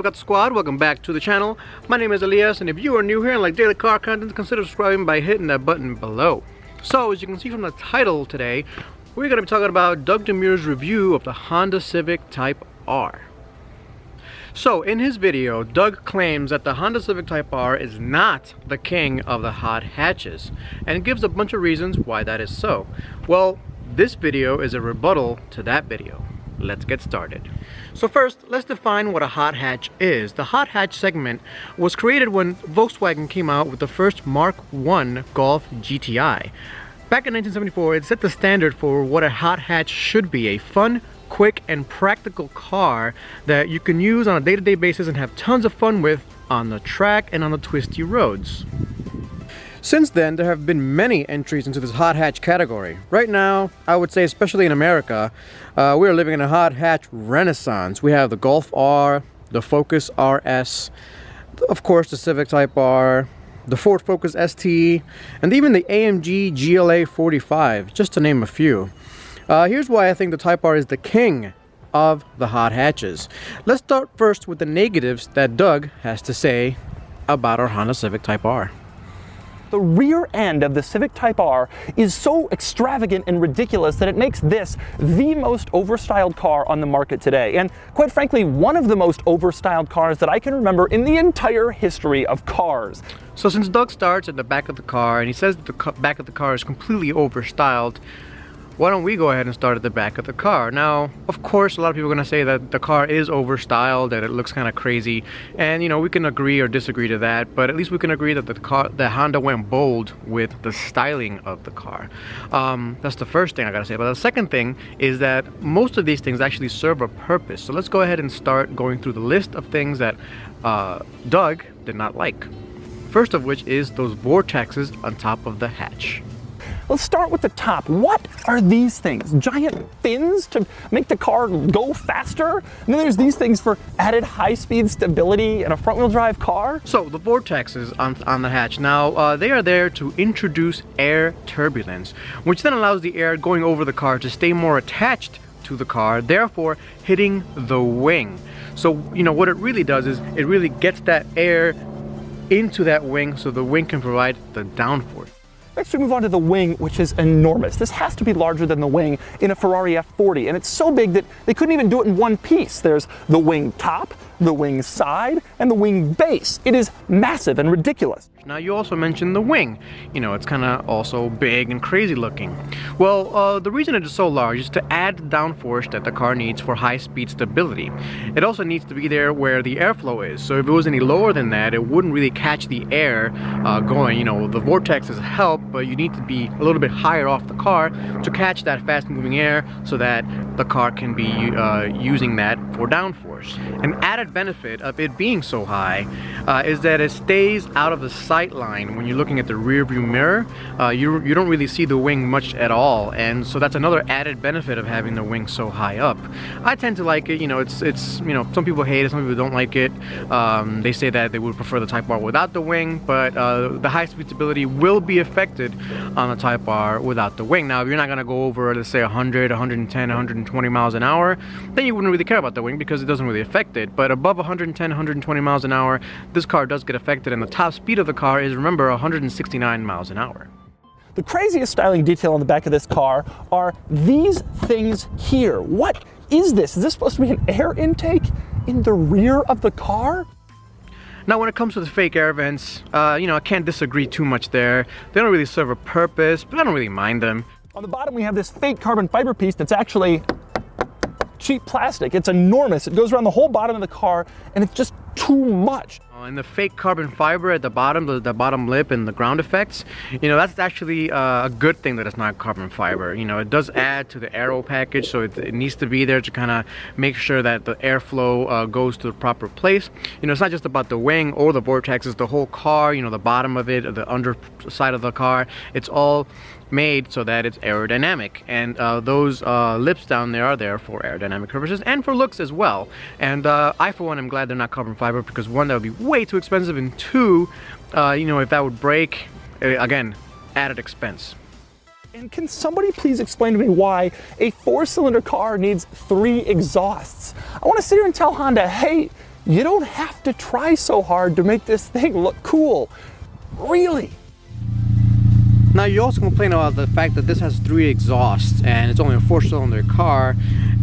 Flyingato squad, welcome back to the channel. My name is Elias, and if you are new here and like daily car content, consider subscribing by hitting that button below. So, as you can see from the title today, we're going to be talking about Doug Demuro's review of the Honda Civic Type R. So, in his video, Doug claims that the Honda Civic Type R is not the king of the hot hatches, and gives a bunch of reasons why that is so. Well, this video is a rebuttal to that video. Let's get started. So first, let's define what a hot hatch is. The hot hatch segment was created when Volkswagen came out with the first Mark I Golf GTI. Back in 1974, it set the standard for what a hot hatch should be: a fun, quick, and practical car that you can use on a day-to-day basis and have tons of fun with on the track and on the twisty roads. Since then, there have been many entries into this hot hatch category. Right now, I would say, especially in America, we are living in a hot hatch renaissance. We have the Golf R, the Focus RS, of course the Civic Type R, the Ford Focus ST, and even the AMG GLA 45, just to name a few. Here's why I think the Type R is the king of the hot hatches. Let's start first with the negatives that Doug has to say about our Honda Civic Type R. The rear end of the Civic Type R is so extravagant and ridiculous that it makes this the most overstyled car on the market today. And quite frankly, one of the most overstyled cars that I can remember in the entire history of cars. So since Doug starts at the back of the car and he says that the back of the car is completely overstyled, why don't we go ahead and start at the back of the car? Now, of course, a lot of people are going to say that the car is overstyled, that it looks kind of crazy, and you know, we can agree or disagree to that, but at least we can agree that the Honda went bold with the styling of the car. That's the first thing I gotta say. But the second thing is that most of these things actually serve a purpose. So let's go ahead and start going through the list of things that Doug did not like. First of which is those vortexes on top of the hatch. Let's start with the top. What are these things? Giant fins to make the car go faster? And then there's these things for added high-speed stability in a front-wheel drive car? So the vortexes on the hatch, now they are there to introduce air turbulence, which then allows the air going over the car to stay more attached to the car, therefore hitting the wing. So, you know, what it really does is it really gets that air into that wing so the wing can provide the downforce. Next we move on to the wing, which is enormous. This has to be larger than the wing in a Ferrari F40, and it's so big that they couldn't even do it in one piece. There's the wing top, the wing side, and the wing base. It is massive and ridiculous. Now you also mentioned the wing. You know, it's kind of also big and crazy looking. Well, the reason it is so large is to add the downforce that the car needs for high-speed stability. It also needs to be there where the airflow is. So if it was any lower than that, it wouldn't really catch the air going. You know, the vortexes help, but you need to be a little bit higher off the car to catch that fast-moving air so that the car can be using that for downforce. An added benefit of it being so high is that it stays out of the sight line when you're looking at the rear view mirror. You don't really see the wing much at all, and so that's another added benefit of having the wing so high up. I tend to like it. You know, it's you know, some people hate it, some people don't like it. They say that they would prefer the Type R without the wing, but the high speed stability will be affected on the Type R without the wing. Now if you're not going to go over, let's say 100, 110, 120 miles an hour, then you wouldn't really care about the wing because it doesn't really affect it. But above 110, 120 miles an hour, this car does get affected, and the top speed of the car is, remember, 169 miles an hour. The craziest styling detail on the back of this car are these things here. What is this? Is this supposed to be an air intake in the rear of the car? Now when it comes to the fake air vents, you know, I can't disagree too much there. They don't really serve a purpose, but I don't really mind them. On the bottom we have this fake carbon fiber piece that's actually cheap plastic. It's enormous. It goes around the whole bottom of the car, and it's just too much. And the fake carbon fiber at the bottom, the bottom lip and the ground effects, you know, that's actually a good thing that it's not carbon fiber. You know, it does add to the aero package, so it needs to be there to kind of make sure that the airflow goes to the proper place. You know, it's not just about the wing or the vortex, it's the whole car, you know, the bottom of it, the underside of the car. It's all made so that it's aerodynamic, and those lips down there are there for aerodynamic purposes and for looks as well. And I for one am glad they're not carbon fiber, because one, that would be way too expensive, and two, you know, if that would break, again, added expense. And can somebody please explain to me why a 4-cylinder car needs 3 exhausts? I want to sit here and tell Honda, hey, you don't have to try so hard to make this thing look cool. Really. Now you also complain about the fact that this has 3 exhausts and it's only a 4-cylinder car,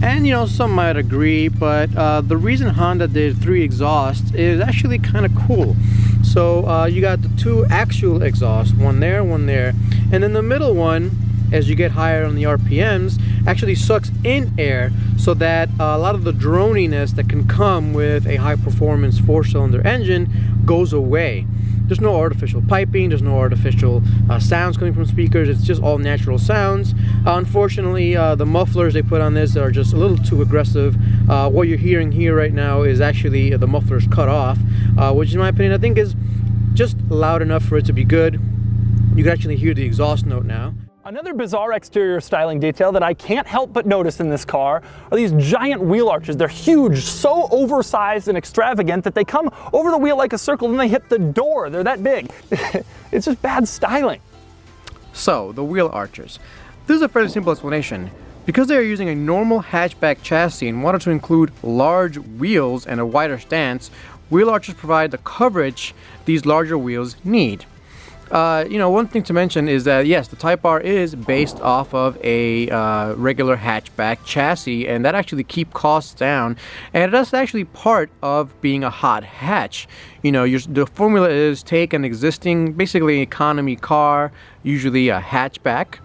and you know, some might agree, but the reason Honda did 3 exhausts is actually kind of cool. So you got the 2 actual exhausts, one there, and then the middle one, as you get higher on the RPMs, actually sucks in air, so that a lot of the droniness that can come with a high performance 4-cylinder engine goes away. There's no artificial piping, there's no artificial sounds coming from speakers, it's just all natural sounds. Unfortunately, the mufflers they put on this are just a little too aggressive. What you're hearing here right now is actually the mufflers cut off, which in my opinion I think is just loud enough for it to be good. You can actually hear the exhaust note now. Another bizarre exterior styling detail that I can't help but notice in this car are these giant wheel arches. They're huge, so oversized and extravagant that they come over the wheel like a circle and they hit the door. They're that big. It's just bad styling. So, the wheel arches. This is a fairly simple explanation. Because they are using a normal hatchback chassis and wanted to include large wheels and a wider stance, wheel arches provide the coverage these larger wheels need. You know, one thing to mention is that yes, the Type R is based off of a regular hatchback chassis, and that actually keeps costs down, and that's actually part of being a hot hatch. You know, the formula is take an existing, basically economy car, usually a hatchback,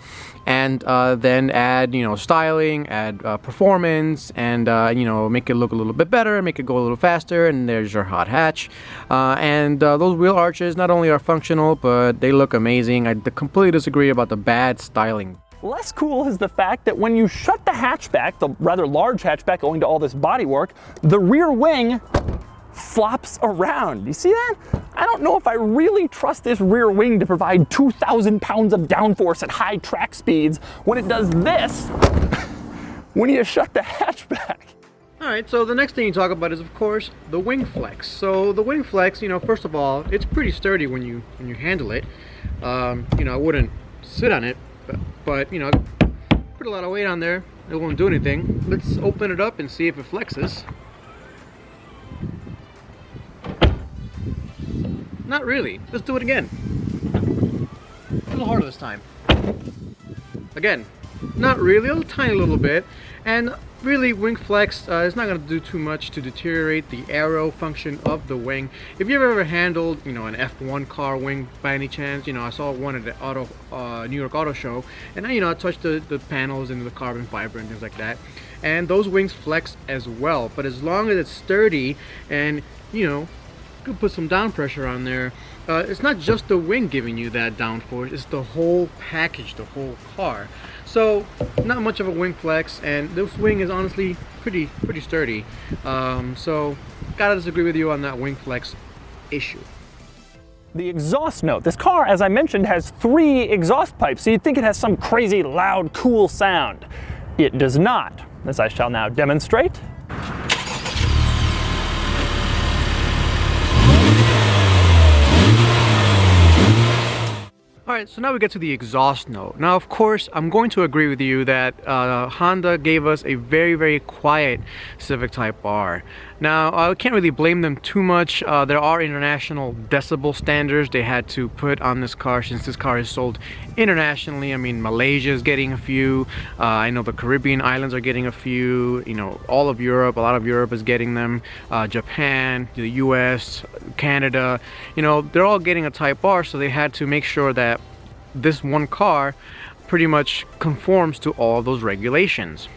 and then add, you know, styling, add performance, and you know, make it look a little bit better, make it go a little faster, and there's your hot hatch. And those wheel arches not only are functional, but they look amazing. I completely disagree about the bad styling. Less cool is the fact that when you shut the hatchback, the rather large hatchback owing to all this bodywork, the rear wing flops around. You see that? I don't know if I really trust this rear wing to provide 2,000 pounds of downforce at high track speeds when it does this when you shut the hatchback. Alright, so the next thing you talk about is, of course, the wing flex. So the wing flex, you know, first of all, it's pretty sturdy when you handle it. You know, I wouldn't sit on it, but you know, put a lot of weight on there, it won't do anything. Let's open it up and see if it flexes. Not really. Let's do it again. A little harder this time. Again, not really, a tiny little bit. And really, wing flex is not going to do too much to deteriorate the aero function of the wing. If you've ever handled, you know, an F1 car wing by any chance, you know, I saw one at the New York Auto Show, and you know, I touched the panels and the carbon fiber and things like that, and those wings flex as well. But as long as it's sturdy and, you know, put some down pressure on there, it's not just the wing giving you that downforce, it's the whole package, the whole car. So not much of a wing flex, and this wing is honestly pretty sturdy. So gotta disagree with you on that wing flex issue. The exhaust note. This car, as I mentioned, has 3 exhaust pipes, so you'd think it has some crazy loud cool sound. It does not, as I shall now demonstrate. Alright, so now we get to the exhaust note. Now, of course, I'm going to agree with you that Honda gave us a very quiet Civic Type R. Now, I can't really blame them too much. There are international decibel standards they had to put on this car since this car is sold internationally. I mean, Malaysia is getting a few. I know the Caribbean islands are getting a few. You know, all of Europe, a lot of Europe is getting them. Japan, the US, Canada, you know, they're all getting a Type R, so they had to make sure that this one car pretty much conforms to all those regulations.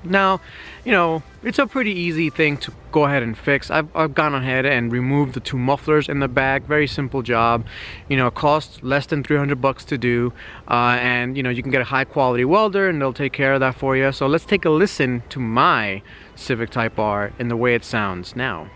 Now, you know, it's a pretty easy thing to go ahead and fix. I've gone ahead and removed the 2 mufflers in the back. Very simple job. You know, it costs less than 300 bucks to do, and you know, you can get a high quality welder and they'll take care of that for you. So let's take a listen to my Civic Type R and the way it sounds now.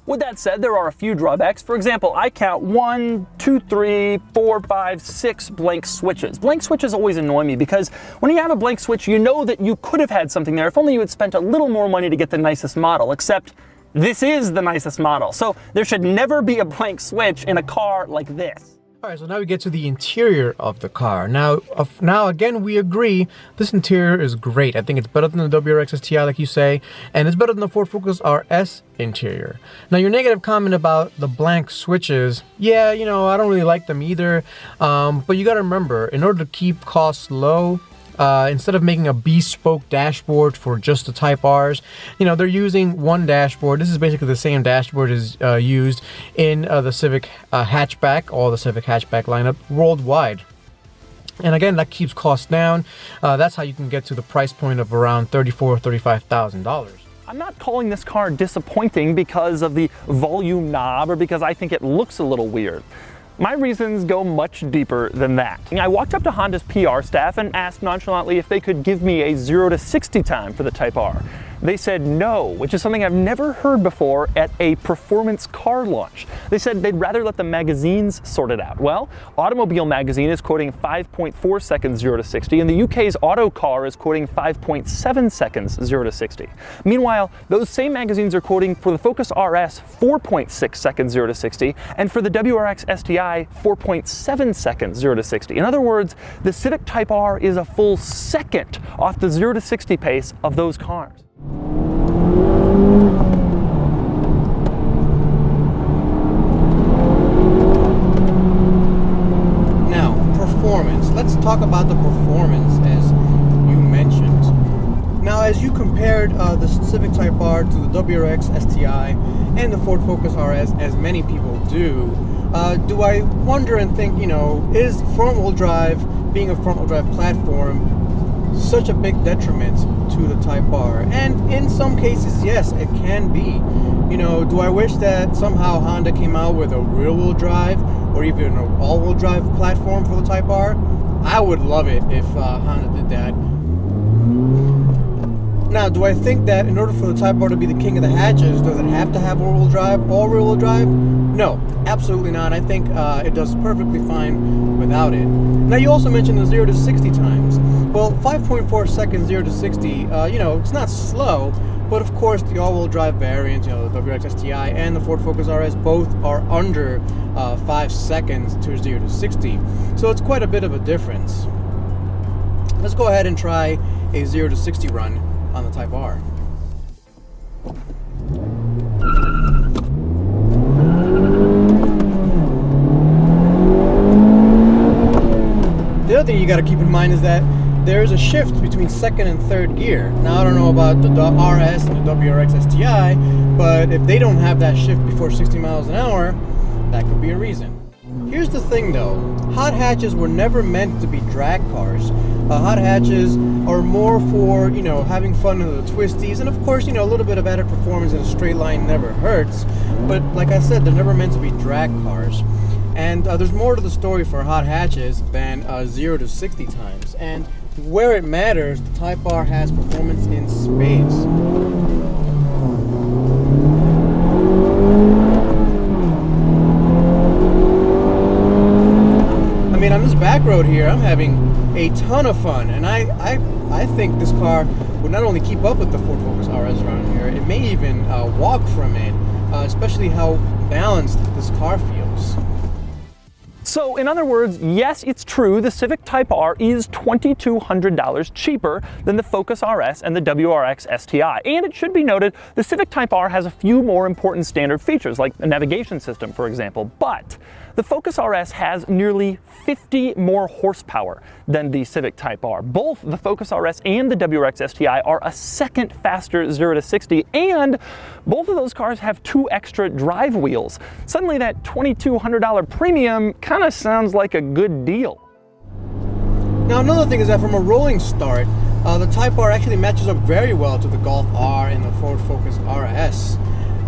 With that That said, there are a few drawbacks. For example, I count 1, 2, 3, 4, 5, 6 blank switches. Blank switches always annoy me because when you have a blank switch, you know that you could have had something there if only you had spent a little more money to get the nicest model, except this is the nicest model. So there should never be a blank switch in a car like this. All right, so now we get to the interior of the car. Now again, we agree this interior is great. I think it's better than the WRX STI, like you say, and it's better than the Ford Focus RS interior. Now, your negative comment about the blank switches, yeah, you know, I don't really like them either, but you got to remember, in order to keep costs low, instead of making a bespoke dashboard for just the Type Rs, you know, they're using one dashboard. This is basically the same dashboard as used in the Civic hatchback, or the Civic hatchback lineup worldwide. And again, that keeps costs down. That's how you can get to the price point of around $34,000, $35,000. I'm not calling this car disappointing because of the volume knob or because I think it looks a little weird. My reasons go much deeper than that. I walked up to Honda's PR staff and asked nonchalantly if they could give me a 0 to 60 time for the Type R. They said no, which is something I've never heard before at a performance car launch. They said they'd rather let the magazines sort it out. Well, Automobile Magazine is quoting 5.4 seconds 0 to 60, and the UK's Autocar is quoting 5.7 seconds 0 to 60. Meanwhile, those same magazines are quoting for the Focus RS 4.6 seconds 0 to 60, and for the WRX STI 4.7 seconds 0 to 60. In other words, the Civic Type R is a full second off the 0 to 60 pace of those cars. Now, performance. Let's talk about the performance as you mentioned. Now, as you compared the Civic Type R to the WRX STI and the Ford Focus RS, as many people do I wonder and think, you know, is front-wheel drive, being a front-wheel drive platform, such a big detriment to the Type R? And in some cases, yes, it can be. You know, do I wish that somehow Honda came out with a rear-wheel drive or even an all-wheel drive platform for the Type R? I would love it if Honda did that. Now, do I think that in order for the Type R to be the king of the hatches, does it have to have all-wheel drive or rear-wheel drive? No, absolutely not. I think it does perfectly fine without it. Now, you also mentioned the 0 to 60 times. Well, 5.4 seconds 0 to 60, you know, it's not slow, but of course the all-wheel drive variant, you know, the WRX STI and the Ford Focus RS both are under 5 seconds to 0 to 60. So it's quite a bit of a difference. Let's go ahead and try a 0 to 60 run on the Type R. The other thing you got to keep in mind is that there is a shift between second and third gear. Now, I don't know about the RS and the WRX STI, but if they don't have that shift before 60 miles an hour, that could be a reason. Here's the thing though, hot hatches were never meant to be drag cars. Hot hatches are more for, you know, having fun in the twisties, and of course, you know, a little bit of added performance in a straight line never hurts, but like I said, they're never meant to be drag cars. And there's more to the story for hot hatches than 0 to 60 times, and where it matters, the Type R has performance in spades. I mean, on this back road here, I'm having a ton of fun, and I think this car would not only keep up with the Ford Focus RS around here, it may even walk from it, especially how balanced this car feels. So in other words, yes, it's true, the Civic Type R is $2,200 cheaper than the Focus RS and the WRX STI. And it should be noted, the Civic Type R has a few more important standard features, like a navigation system, for example. But the Focus RS has nearly 50 more horsepower than the Civic Type R. Both the Focus RS and the WRX STI are a second faster 0 to 60, and both of those cars have 2 extra drive wheels. Suddenly that $2,200 premium kind of sounds like a good deal. Now, another thing is that from a rolling start, the Type R actually matches up very well to the Golf R and the Ford Focus RS.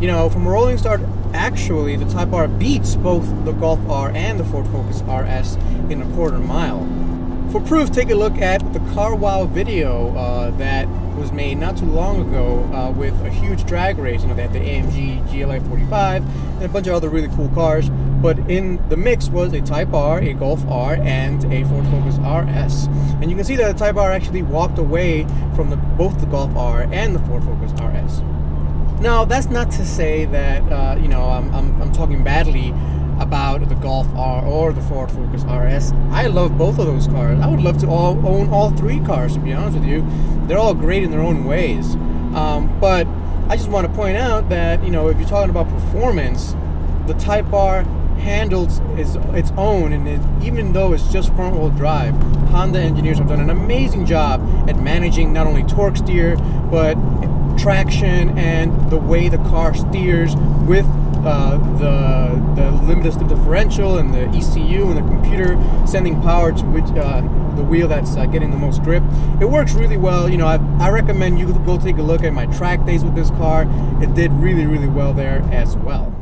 You know, from a rolling start, actually, the Type R beats both the Golf R and the Ford Focus RS in a quarter mile. For proof, take a look at the Car Wow video that was made not too long ago with a huge drag race. You know, they had the AMG GLA 45 and a bunch of other really cool cars. But in the mix was a Type R, a Golf R, and a Ford Focus RS. And you can see that the Type R actually walked away from both the Golf R and the Ford Focus RS. Now, that's not to say that you know, I'm talking badly about the Golf R or the Ford Focus RS. I love both of those cars. I would love to own all three cars, to be honest with you. They're all great in their own ways. But I just want to point out that, you know, if you're talking about performance, the Type R handles its own, and even though it's just front-wheel drive, Honda engineers have done an amazing job at managing not only torque steer, but traction and the way the car steers with the limited slip differential and the ECU and the computer sending power to the wheel that's getting the most grip. It works really well. You know, I recommend you go take a look at my track days with this car. It did really, really well there as well.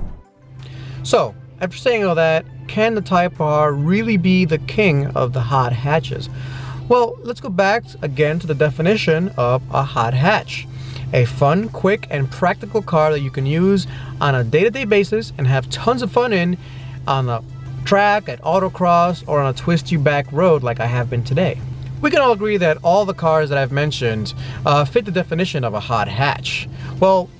So, after saying all that, can the Type R really be the king of the hot hatches? Well, let's go back again to the definition of a hot hatch. A fun, quick, and practical car that you can use on a day-to-day basis and have tons of fun in on a track, at autocross, or on a twist-you-back road like I have been today. We can all agree that all the cars that I've mentioned fit the definition of a hot hatch. Well,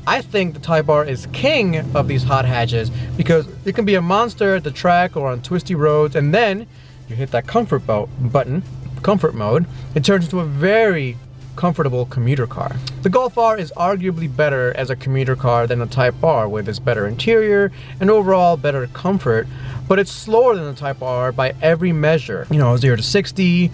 I think the Type R is king of these hot hatches because it can be a monster at the track or on twisty roads, and then you hit that comfort button, comfort mode, it turns into a very comfortable commuter car. The Golf R is arguably better as a commuter car than the Type R, with its better interior and overall better comfort, but it's slower than the Type R by every measure. You know, 0 to 60,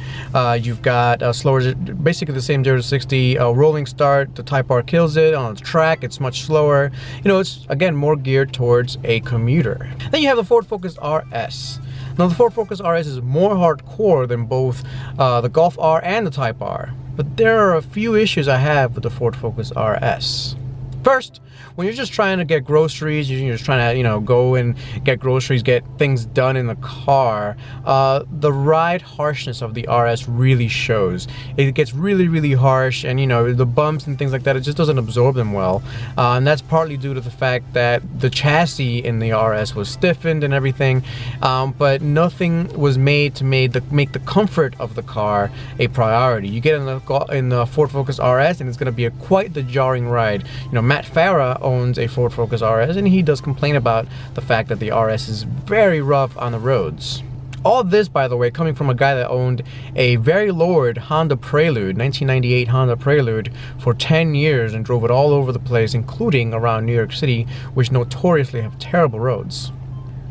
you've got slower, basically the same 0 to 60 rolling start. The Type R kills it. On its track, it's much slower. You know, it's again more geared towards a commuter. Then you have the Ford Focus RS. Now, the Ford Focus RS is more hardcore than both the Golf R and the Type R. But there are a few issues I have with the Ford Focus RS. First, when you're just trying to get groceries, you're just trying to, you know, go and get groceries, get things done in the car, the ride harshness of the RS really shows. It gets really, really harsh, and, you know, the bumps and things like that, it just doesn't absorb them well. And that's partly due to the fact that the chassis in the RS was stiffened and everything, but nothing was made to make the comfort of the car a priority. You get in the Ford Focus RS, and it's going to be quite the jarring ride. You know, Matt Farah owns a Ford Focus RS, and he does complain about the fact that the RS is very rough on the roads. All this, by the way, coming from a guy that owned a very lowered Honda Prelude, 1998 Honda Prelude, for 10 years and drove it all over the place, including around New York City, which notoriously have terrible roads.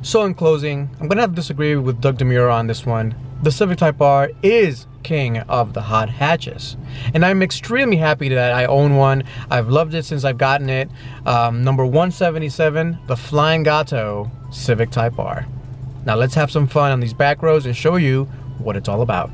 So in closing, I'm gonna have to disagree with Doug Demuro on this one. The Civic Type R is king of the hot hatches, and I'm extremely happy that I own one. I've loved it since I've gotten it. Number 177, the Flyingato Civic Type R. Now let's have some fun on these back roads and show you what it's all about.